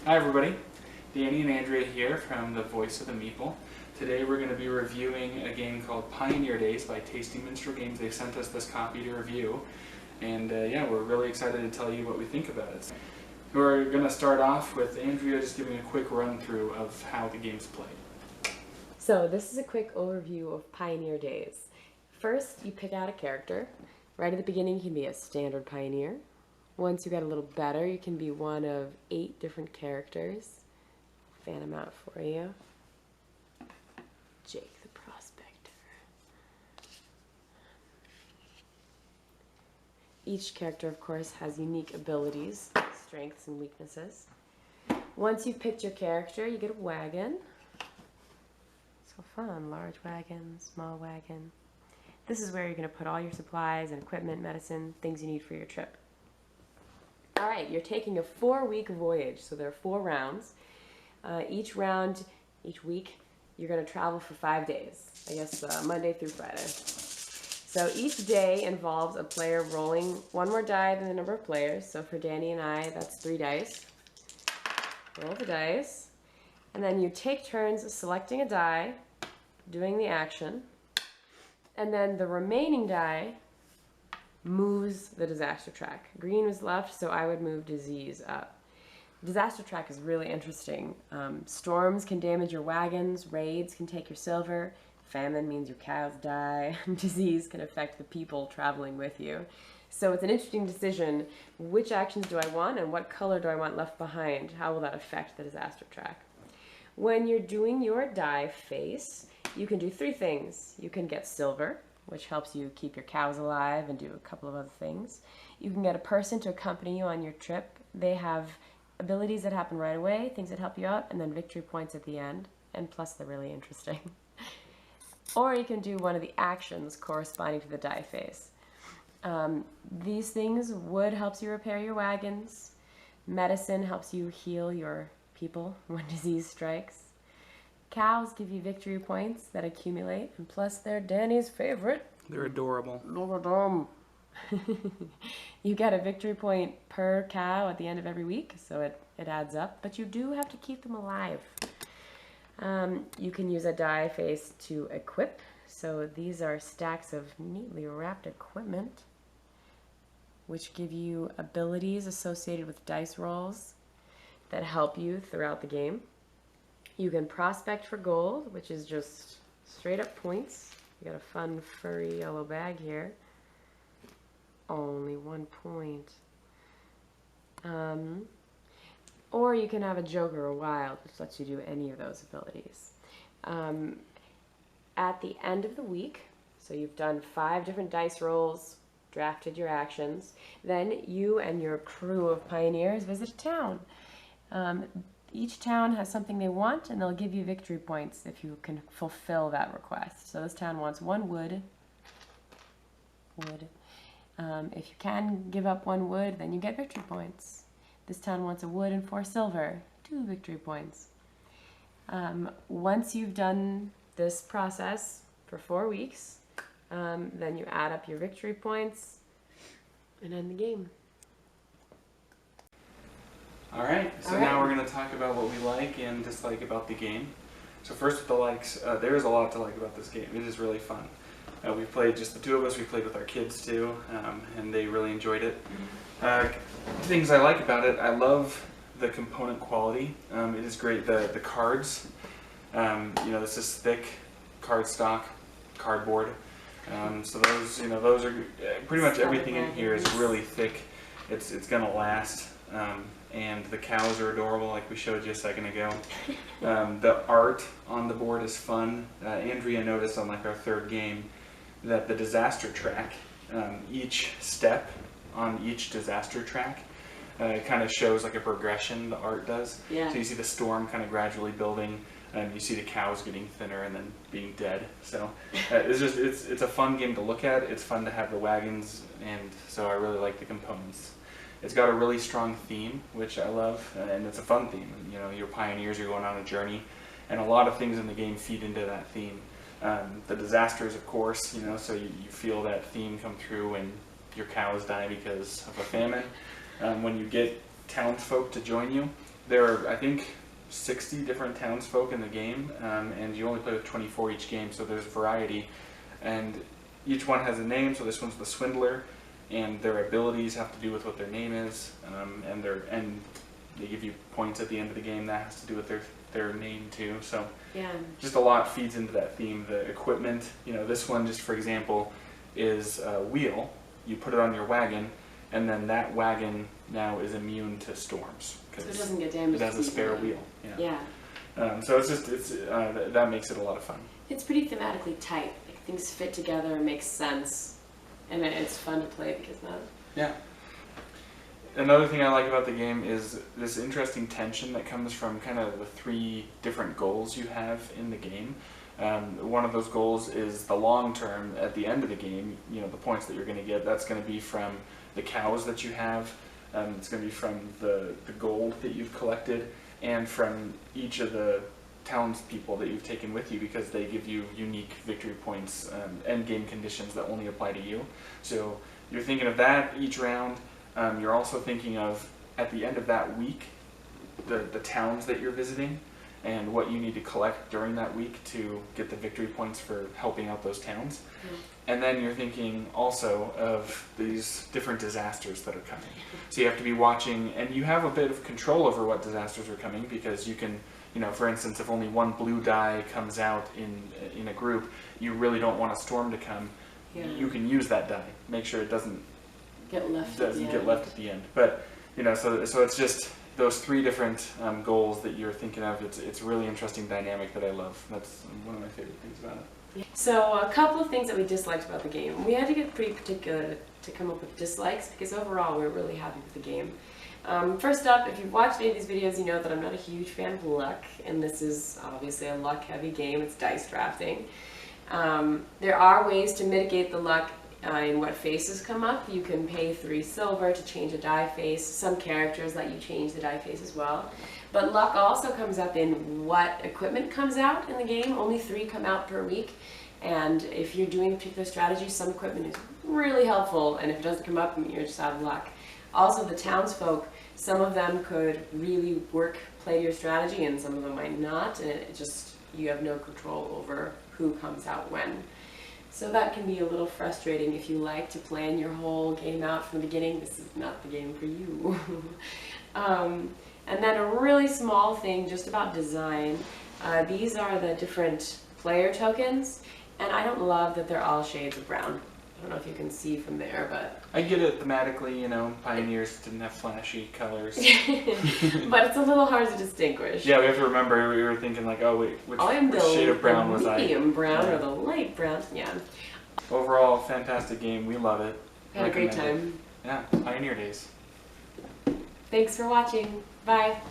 Hi everybody, Danny and Andrea here from the Voice of the Meeple. Today we're going to be reviewing a game called Pioneer Days by Tasty Minstrel Games. They sent us this copy to review, and yeah, we're really excited to tell you what we think about it. We're going to start off with Andrea just giving a quick run through of how the game's played. So this is a quick overview of Pioneer Days. First, you pick out a character. Right at the beginning, you can be a standard pioneer. Once you get a little better, you can be one of 8 different characters. Fan them out for you. Jake the Prospector. Each character, of course, has unique abilities, strengths, and weaknesses. Once you've picked your character, you get a wagon. So fun, large wagon, small wagon. This is where you're going to put all your supplies and equipment, medicine, things you need for your trip. Alright, you're taking a 4-week voyage, so there are 4 rounds. Each week, you're going to travel for 5 days, I guess Monday through Friday. So each day involves a player rolling 1 more die than the number of players. So for Danny and I, that's 3 dice. Roll the dice, and then you take turns selecting a die, doing the action, and then the remaining die moves the disaster track. Green was left, so I would move disease up. Disaster track is really interesting. Storms can damage your wagons, raids can take your silver, famine means your cows die, disease can affect the people traveling with you. So it's an interesting decision. Which actions do I want and what color do I want left behind? How will that affect the disaster track? When you're doing your die face, you can do 3 things. You can get silver, which helps you keep your cows alive and do a couple of other things. You can get a person to accompany you on your trip. They have abilities that happen right away, things that help you out, and then victory points at the end, and plus they're really interesting. Or you can do one of the actions corresponding to the die face. These things: wood helps you repair your wagons, medicine helps you heal your people when disease strikes, cows give you victory points that accumulate, and plus they're Danny's favorite. They're adorable. You get a victory point per cow at the end of every week, so it adds up, but you do have to keep them alive. You can use a die face to equip, so these are stacks of neatly wrapped equipment, which give you abilities associated with dice rolls that help you throughout the game. You can prospect for gold, which is just straight up points. You got a fun furry yellow bag here. Only 1 point. Or you can have a joker or wild, which lets you do any of those abilities. At the end of the week, so you've done 5 different dice rolls, drafted your actions, then you and your crew of pioneers visit a town. Each town has something they want, and they'll give you victory points if you can fulfill that request. So this town wants 1 wood. If you can give up 1 wood, then you get victory points. This town wants a wood and 4 silver, 2 victory points. Once you've done this process for 4 weeks, then you add up your victory points and end the game. Alright, so now we're going to talk about what we like and dislike about the game. So first with the likes, there is a lot to like about this game. It is really fun. We've played just the 2 of us, we played with our kids too, and they really enjoyed it. Things I like about it: I love the component quality. It is great. The cards, this is thick cardstock, cardboard. So those are pretty much everything in here is really thick. It's gonna last. And the cows are adorable, like we showed you a second ago. The art on the board is fun. Andrea noticed on like our 3rd game that the disaster track, each step on each disaster track kind of shows like a progression, the art does. Yeah. So you see the storm kind of gradually building, and you see the cows getting thinner and then being dead. So it's a fun game to look at. It's fun to have the wagons, and so I really like the components. It's got a really strong theme, which I love, and it's a fun theme. You know, you're pioneers, you're going on a journey, and a lot of things in the game feed into that theme. The disasters, of course, so you feel that theme come through when your cows die because of a famine. When you get townsfolk to join you, there are, I think, 60 different townsfolk in the game, and you only play with 24 each game, so there's variety. And each one has a name, so this one's the Swindler, and their abilities have to do with what their name is, and they give you points at the end of the game that has to do with their name too. So Yeah. just a lot feeds into that theme. The equipment, this one, just for example, is a wheel. You put it on your wagon, and then that wagon now is immune to storms So it because doesn't get damaged. it has a spare easily. wheel. Yeah. So that makes it a lot of fun. It's pretty thematically tight. Like things fit together, makes sense, and it's fun to play because of that. Yeah. Another thing I like about the game is this interesting tension that comes from kind of the 3 different goals you have in the game. One of those goals is the long term. At the end of the game, the points that you're going to get, that's going to be from the cows that you have. It's going to be from the gold that you've collected, and from each of the townspeople that you've taken with you, because they give you unique victory points, end game conditions that only apply to you. So you're thinking of that each round. You're also thinking of, at the end of that week, the towns that you're visiting and what you need to collect during that week to get the victory points for helping out those towns. And then you're thinking also of these different disasters that are coming. So you have to be watching, and you have a bit of control over what disasters are coming, because you can, for instance, if only one blue die comes out in a group, you really don't want a storm to come. Yeah. You can use that die. Make sure it doesn't Get left. get left at the end. But so it's just those 3 different goals that you're thinking of. It's a really interesting dynamic that I love. That's one of my favorite things about it. So a couple of things that we disliked about the game. We had to get pretty particular to come up with dislikes, because overall we're really happy with the game. First up, if you've watched any of these videos, you know that I'm not a huge fan of luck, and this is obviously a luck-heavy game. It's dice drafting. There are ways to mitigate the luck in what faces come up. You can pay 3 silver to change a die face. Some characters let you change the die face as well. But luck also comes up in what equipment comes out in the game. Only 3 come out per week. And if you're doing a particular strategy, some equipment is really helpful, and if it doesn't come up, you're just out of luck. Also, the townsfolk, some of them could really play to your strategy, and some of them might not, and you have no control over who comes out when. So that can be a little frustrating if you like to plan your whole game out from the beginning. This is not the game for you. And then a really small thing just about design. These are the different player tokens, and I don't love that they're all shades of brown. I don't know if you can see from there, but... I get it thematically, Pioneers didn't have flashy colors. But it's a little hard to distinguish. Yeah, we have to remember, we were thinking like, oh wait, which shade of brown was I? Medium brown or the light brown, yeah. Overall, fantastic game, we love it. Had a great time. Yeah, Pioneer Days. Thanks for watching. Bye.